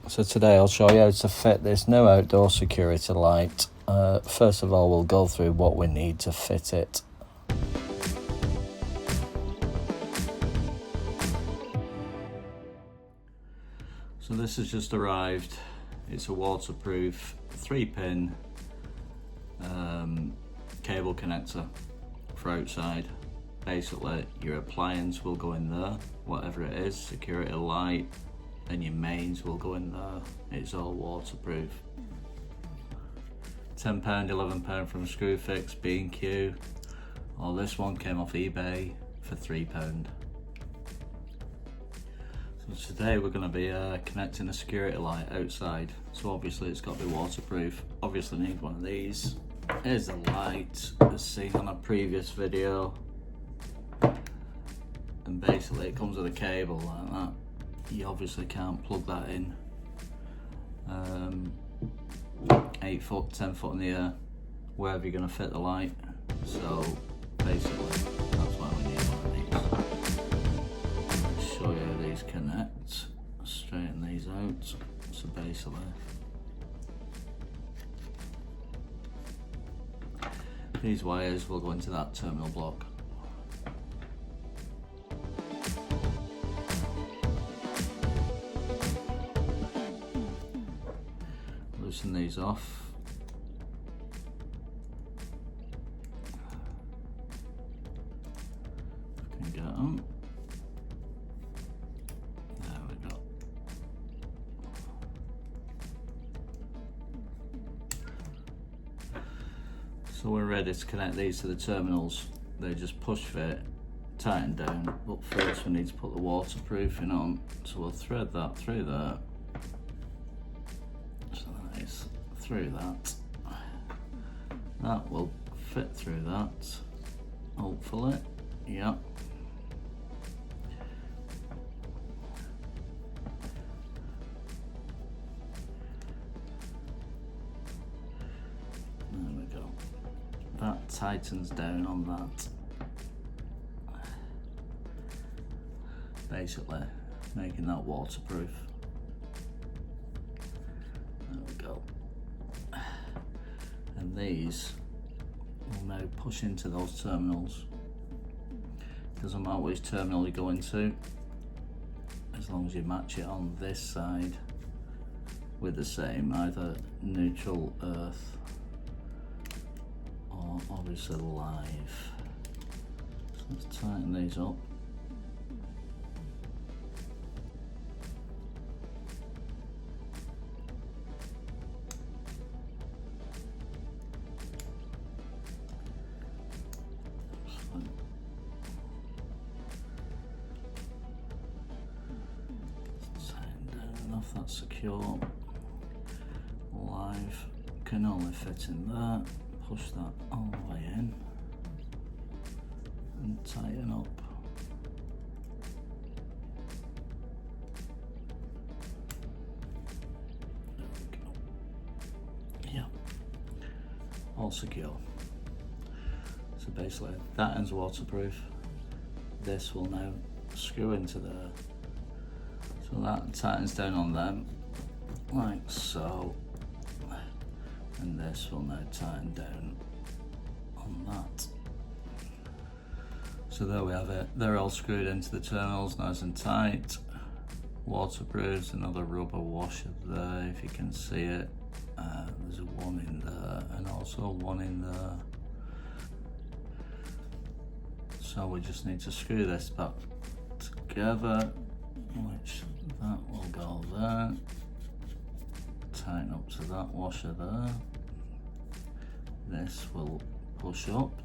So today I'll show you how to fit this new outdoor security light. First of all, we'll go through what we need to fit it. So this has just arrived. It's a waterproof 3-pin cable connector for outside. Basically your appliance will go in there, whatever it is, security light, and your mains will go in there. It's all waterproof. £10, £11 from Screwfix, B&Q, or this one came off eBay for £3. So today we're going to be connecting a security light outside. So obviously it's got to be waterproof. Obviously need one of these. Here's the light as seen on a previous video. And basically it comes with a cable like that. You obviously can't plug that in 8 foot, 10 foot in the air, wherever you're going to fit the light. So basically that's why we need one of these. I'll show you how these connect, straighten these out. So basically these wires will go into that terminal block. Loosen these off. If I can get them. There we go. So we're ready to connect these to the terminals. They just push fit, tighten down, but first we need to put the waterproofing on. So we'll thread that through there. Through that. That will fit through that, hopefully. Yep. There we go. That tightens down on that. Basically making that waterproof. There we go. And these will now push into those terminals. Doesn't matter which terminal you go into, as long as you match it on this side with the same, either neutral, earth, or obviously live. So let's tighten these up. That's secure. Live can only fit in there. Push that all the way in and tighten up. There we go. Yeah, all secure. So basically that end's waterproof. This will now screw into there. So that tightens down on them, like so, and this will now tighten down on that. So there we have it. They're all screwed into the terminals, nice and tight. Waterproof, another rubber washer there, if you can see it. There's one in there, and also one in there. So we just need to screw this back together, which that will go there, tighten up to that washer there. This will push up,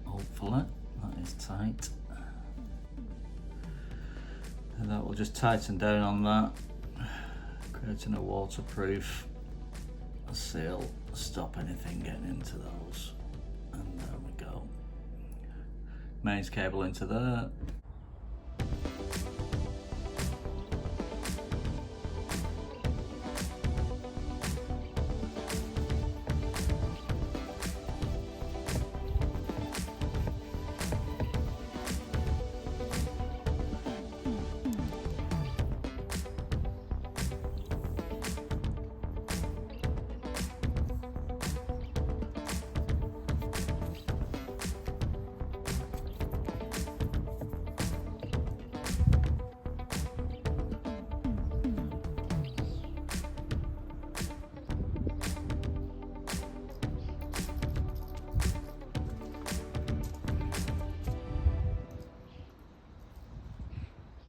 hopefully, that is tight. And that will just tighten down on that, creating a waterproof seal, stop anything getting into those. And there we go. Mains cable into there.